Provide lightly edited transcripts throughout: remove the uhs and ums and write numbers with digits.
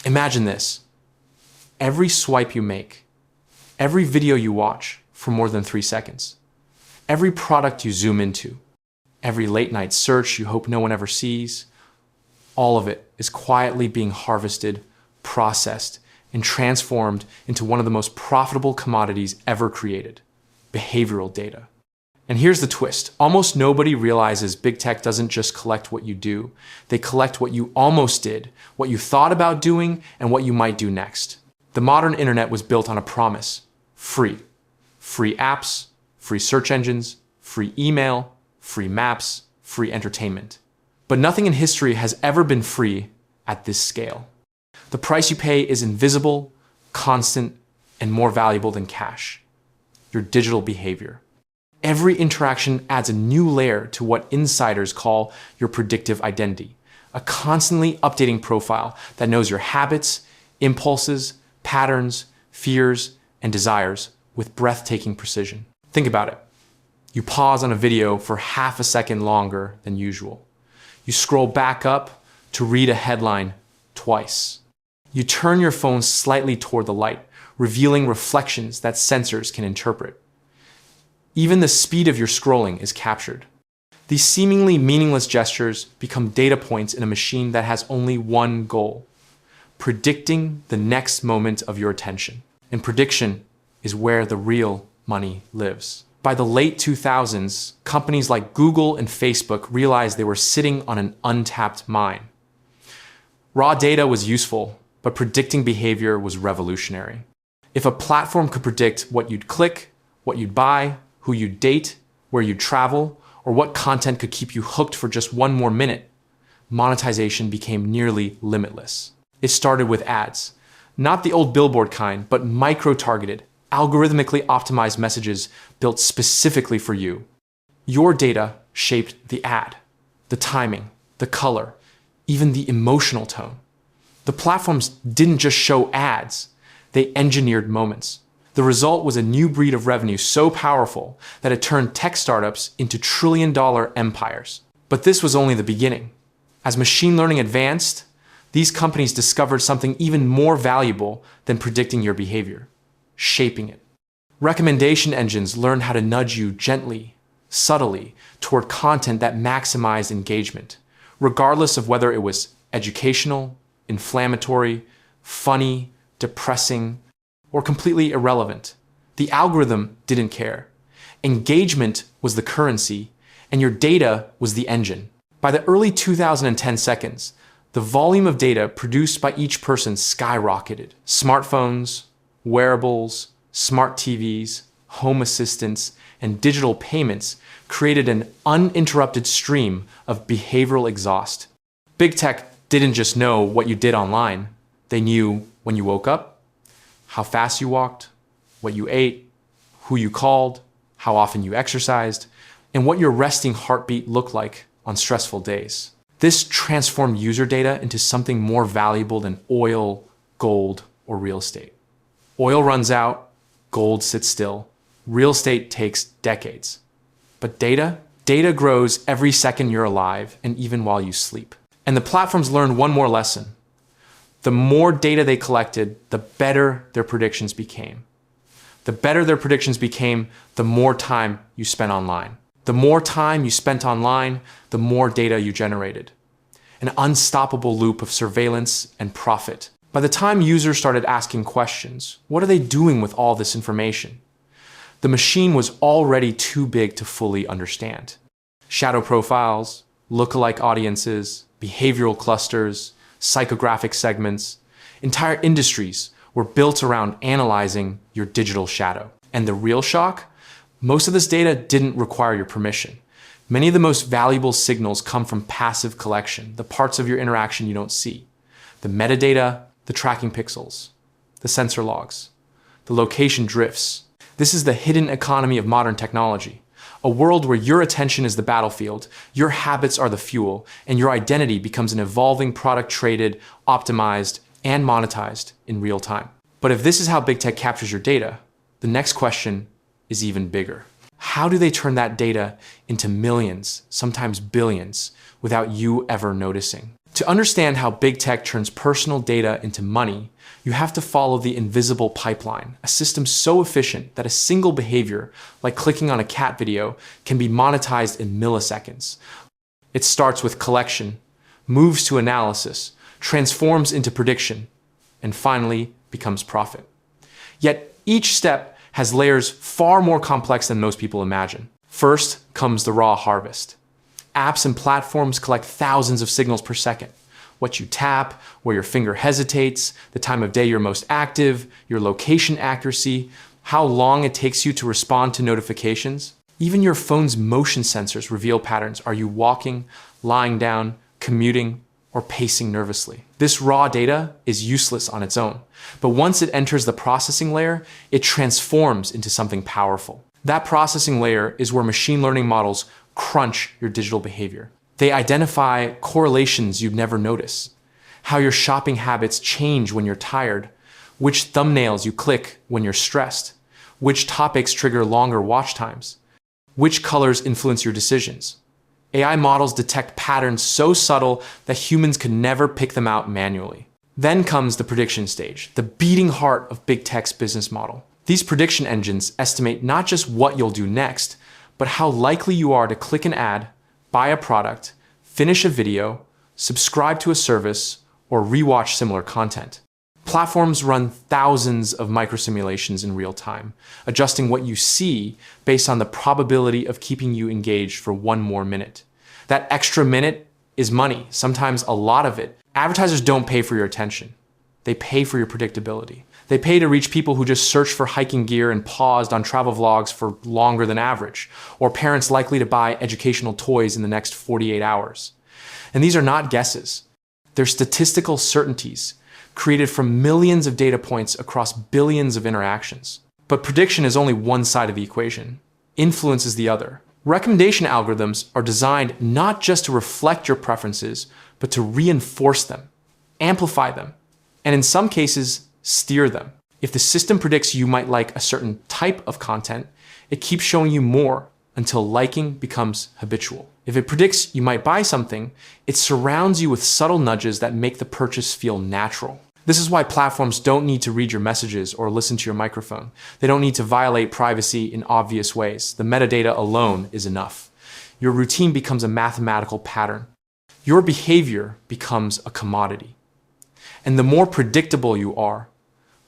Imagine this. Every swipe you make, every video you watch for more than 3 seconds, every product you zoom into, every late night search you hope no one ever sees, all of it is quietly being harvested, processed, and transformed into one of the most profitable commodities ever created: behavioral data. And here's the twist. Almost nobody realizes big tech doesn't just collect what you do. They collect what you almost did, what you thought about doing, and what you might do next. The modern internet was built on a promise: free. Free apps, free search engines, free email, free maps, free entertainment. But nothing in history has ever been free at this scale. The price you pay is invisible, constant, and more valuable than cash: your digital behavior. Every interaction adds a new layer to what insiders call your predictive identity, a constantly updating profile that knows your habits, impulses, patterns, fears, and desires with breathtaking precision. Think about it. You pause on a video for half a second longer than usual. You scroll back up to read a headline twice. You turn your phone slightly toward the light, revealing reflections that sensors can interpret. Even the speed of your scrolling is captured. These seemingly meaningless gestures become data points in a machine that has only one goal: predicting the next moment of your attention. And prediction is where the real money lives. By the late 2000s, companies like Google and Facebook realized they were sitting on an untapped mine. Raw data was useful, but predicting behavior was revolutionary. If a platform could predict what you'd click, what you'd buy, who you'd date, where you'd travel, or what content could keep you hooked for just one more minute, monetization became nearly limitless. It started with ads, not the old billboard kind, but micro-targeted, algorithmically optimized messages built specifically for you. Your data shaped the ad, the timing, the color, even the emotional tone. The platforms didn't just show ads, they engineered moments. The result was a new breed of revenue so powerful that it turned tech startups into trillion-dollar empires. But this was only the beginning. As machine learning advanced, these companies discovered something even more valuable than predicting your behavior: shaping it. Recommendation engines learned how to nudge you gently, subtly, toward content that maximized engagement, regardless of whether it was educational, inflammatory, funny, depressing, or completely irrelevant. The algorithm didn't care. Engagement was the currency, and your data was the engine. By the early 2010 seconds, the volume of data produced by each person skyrocketed. Smartphones, wearables, smart TVs, home assistants, and digital payments created an uninterrupted stream of behavioral exhaust. Big tech didn't just know what you did online. They knew when you woke up, how fast you walked, what you ate, who you called, how often you exercised, and what your resting heartbeat looked like on stressful days. This transformed user data into something more valuable than oil, gold, or real estate. Oil runs out, gold sits still, real estate takes decades. But data grows every second you're alive and even while you sleep. And the platforms learned one more lesson. The more data they collected, the better their predictions became. The better their predictions became, the more time you spent online. The more time you spent online, the more data you generated. An unstoppable loop of surveillance and profit. By the time users started asking questions, what are they doing with all this information? The machine was already too big to fully understand. Shadow profiles, lookalike audiences, behavioral clusters, psychographic segments, entire industries were built around analyzing your digital shadow. And the real shock? Most of this data didn't require your permission. Many of the most valuable signals come from passive collection, the parts of your interaction you don't see. The metadata, the tracking pixels, the sensor logs, the location drifts. This is the hidden economy of modern technology. A world where your attention is the battlefield, your habits are the fuel, and your identity becomes an evolving product traded, optimized, and monetized in real time. But if this is how big tech captures your data, the next question is even bigger. How do they turn that data into millions, sometimes billions, without you ever noticing? To understand how big tech turns personal data into money, you have to follow the invisible pipeline, a system so efficient that a single behavior, like clicking on a cat video, can be monetized in milliseconds. It starts with collection, moves to analysis, transforms into prediction, and finally becomes profit. Yet each step has layers far more complex than most people imagine. First comes the raw harvest. Apps and platforms collect thousands of signals per second. What you tap, where your finger hesitates, the time of day you're most active, your location accuracy, how long it takes you to respond to notifications. Even your phone's motion sensors reveal patterns. Are you walking, lying down, commuting, or pacing nervously? This raw data is useless on its own, but once it enters the processing layer, it transforms into something powerful. That processing layer is where machine learning models crunch your digital behavior. They identify correlations you'd never notice, how your shopping habits change when you're tired, which thumbnails you click when you're stressed, which topics trigger longer watch times, which colors influence your decisions. AI models detect patterns so subtle that humans could never pick them out manually. Then comes the prediction stage, the beating heart of big tech's business model. These prediction engines estimate not just what you'll do next, but how likely you are to click an ad, buy a product, finish a video, subscribe to a service, or rewatch similar content. Platforms run thousands of microsimulations in real time, adjusting what you see based on the probability of keeping you engaged for one more minute. That extra minute is money, sometimes a lot of it. Advertisers don't pay for your attention. They pay for your predictability. They pay to reach people who just searched for hiking gear and paused on travel vlogs for longer than average, or parents likely to buy educational toys in the next 48 hours. And these are not guesses. They're statistical certainties created from millions of data points across billions of interactions. But prediction is only one side of the equation. Influence is the other. Recommendation algorithms are designed not just to reflect your preferences, but to reinforce them, amplify them, and in some cases, steer them. If the system predicts you might like a certain type of content, it keeps showing you more until liking becomes habitual. If it predicts you might buy something, it surrounds you with subtle nudges that make the purchase feel natural. This is why platforms don't need to read your messages or listen to your microphone. They don't need to violate privacy in obvious ways. The metadata alone is enough. Your routine becomes a mathematical pattern. Your behavior becomes a commodity. And the more predictable you are,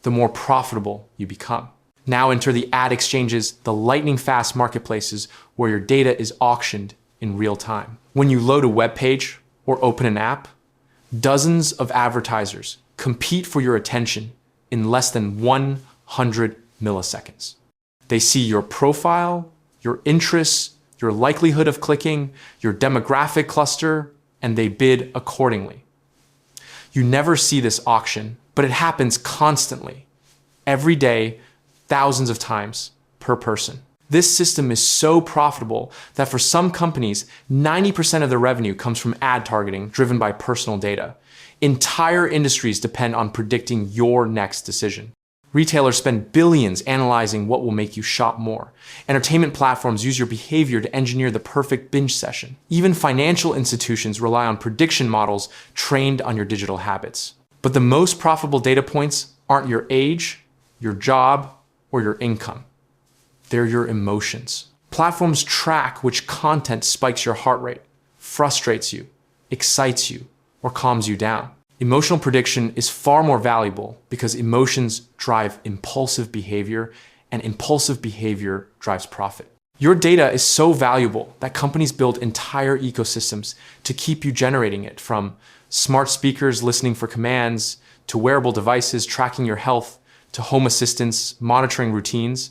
the more profitable you become. Now enter the ad exchanges, the lightning-fast marketplaces where your data is auctioned in real time. When you load a web page or open an app, dozens of advertisers compete for your attention in less than 100 milliseconds. They see your profile, your interests, your likelihood of clicking, your demographic cluster, and they bid accordingly. You never see this auction, but it happens constantly, every day, thousands of times per person. This system is so profitable that for some companies, 90% of their revenue comes from ad targeting driven by personal data. Entire industries depend on predicting your next decision. Retailers spend billions analyzing what will make you shop more. Entertainment platforms use your behavior to engineer the perfect binge session. Even financial institutions rely on prediction models trained on your digital habits. But the most profitable data points aren't your age, your job, or your income. They're your emotions. Platforms track which content spikes your heart rate, frustrates you, excites you, or calms you down. Emotional prediction is far more valuable because emotions drive impulsive behavior, and impulsive behavior drives profit. Your data is so valuable that companies build entire ecosystems to keep you generating it, from smart speakers listening for commands, to wearable devices tracking your health, to home assistants monitoring routines.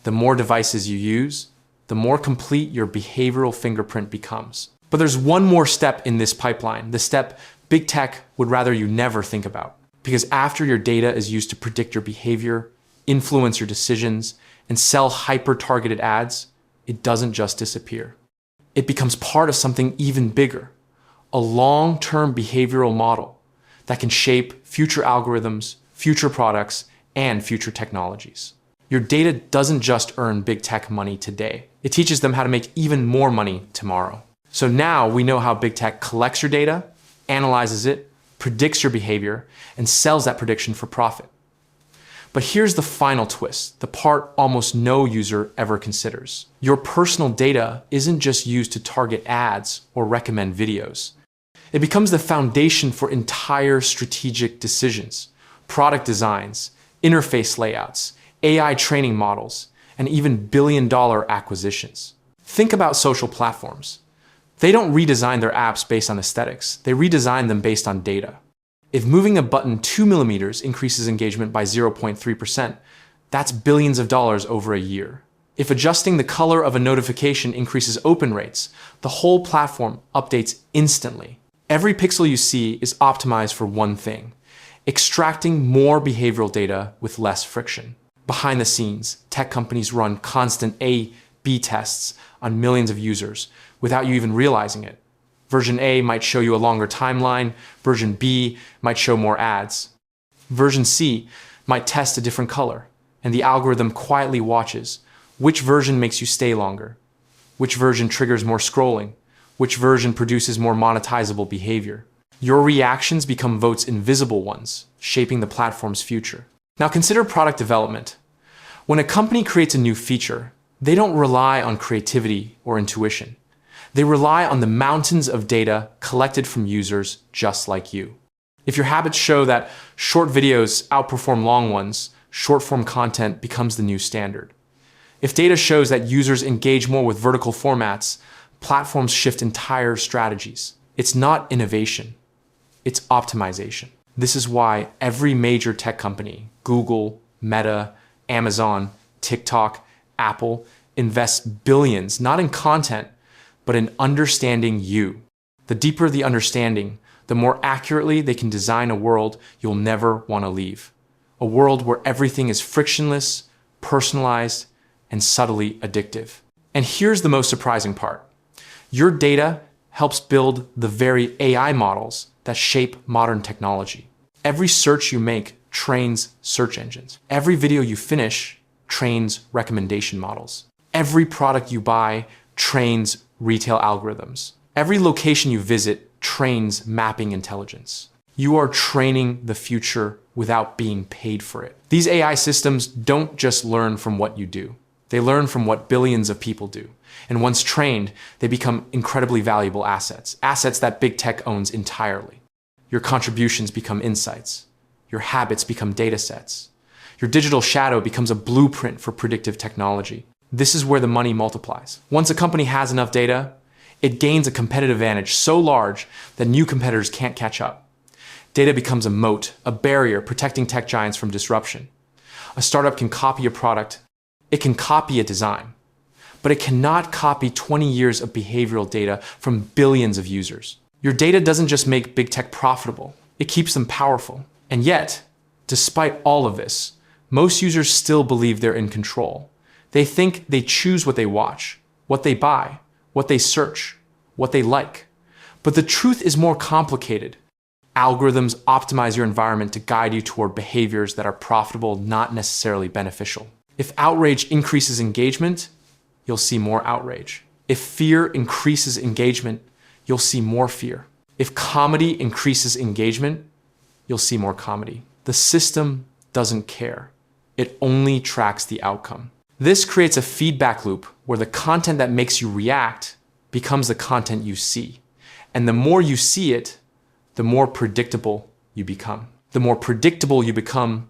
The more devices you use, the more complete your behavioral fingerprint becomes. But there's one more step in this pipeline, the step big tech would rather you never think about. Because after your data is used to predict your behavior, influence your decisions, and sell hyper-targeted ads, it doesn't just disappear. It becomes part of something even bigger, a long-term behavioral model that can shape future algorithms, future products, and future technologies. Your data doesn't just earn big tech money today. It teaches them how to make even more money tomorrow. So now we know how big tech collects your data, analyzes it, predicts your behavior, and sells that prediction for profit. But here's the final twist, the part almost no user ever considers. Your personal data isn't just used to target ads or recommend videos. It becomes the foundation for entire strategic decisions, product designs, interface layouts, AI training models, and even billion-dollar acquisitions. Think about social platforms. They don't redesign their apps based on aesthetics. They redesign them based on data. If moving a button 2 millimeters increases engagement by 0.3%, that's billions of dollars over a year. If adjusting the color of a notification increases open rates, the whole platform updates instantly. Every pixel you see is optimized for one thing: extracting more behavioral data with less friction. Behind the scenes, tech companies run constant A/B tests on millions of users without you even realizing it. Version A might show you a longer timeline, version B might show more ads. Version C might test a different color, and the algorithm quietly watches which version makes you stay longer, which version triggers more scrolling, which version produces more monetizable behavior. Your reactions become Vote's invisible ones, shaping the platform's future. Now consider product development. When a company creates a new feature, they don't rely on creativity or intuition. They rely on the mountains of data collected from users just like you. If your habits show that short videos outperform long ones, short-form content becomes the new standard. If data shows that users engage more with vertical formats, platforms shift entire strategies. It's not innovation, it's optimization. This is why every major tech company, Google, Meta, Amazon, TikTok, Apple, invests billions, not in content, but in understanding you. The deeper the understanding, the more accurately they can design a world you'll never want to leave. A world where everything is frictionless, personalized, and subtly addictive. And here's the most surprising part. Your data helps build the very AI models that shape modern technology. Every search you make trains search engines. Every video you finish trains recommendation models. Every product you buy trains retail algorithms. Every location you visit trains mapping intelligence. You are training the future without being paid for it. These AI systems don't just learn from what you do. They learn from what billions of people do. And once trained, they become incredibly valuable assets. Assets that big tech owns entirely. Your contributions become insights. Your habits become data sets. Your digital shadow becomes a blueprint for predictive technology. This is where the money multiplies. Once a company has enough data, it gains a competitive advantage so large that new competitors can't catch up. Data becomes a moat, a barrier protecting tech giants from disruption. A startup can copy a product, it can copy a design, but it cannot copy 20 years of behavioral data from billions of users. Your data doesn't just make big tech profitable, it keeps them powerful. And yet, despite all of this, most users still believe they're in control. They think they choose what they watch, what they buy, what they search, what they like. But the truth is more complicated. Algorithms optimize your environment to guide you toward behaviors that are profitable, not necessarily beneficial. If outrage increases engagement, you'll see more outrage. If fear increases engagement, you'll see more fear. If comedy increases engagement, you'll see more comedy. The system doesn't care. It only tracks the outcome. This creates a feedback loop where the content that makes you react becomes the content you see. And the more you see it, the more predictable you become. The more predictable you become,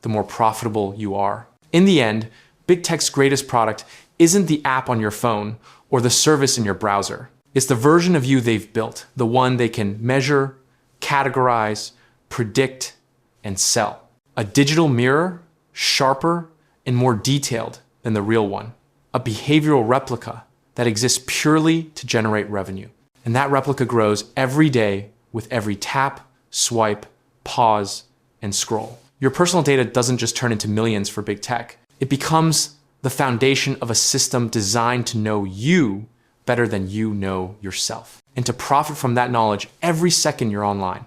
the more profitable you are. In the end, big tech's greatest product isn't the app on your phone or the service in your browser. It's the version of you they've built, the one they can measure, categorize, predict, and sell. A digital mirror, sharper and more detailed than the real one. A behavioral replica that exists purely to generate revenue. And that replica grows every day with every tap, swipe, pause, and scroll. Your personal data doesn't just turn into millions for big tech. It becomes the foundation of a system designed to know you better than you know yourself, and to profit from that knowledge every second you're online.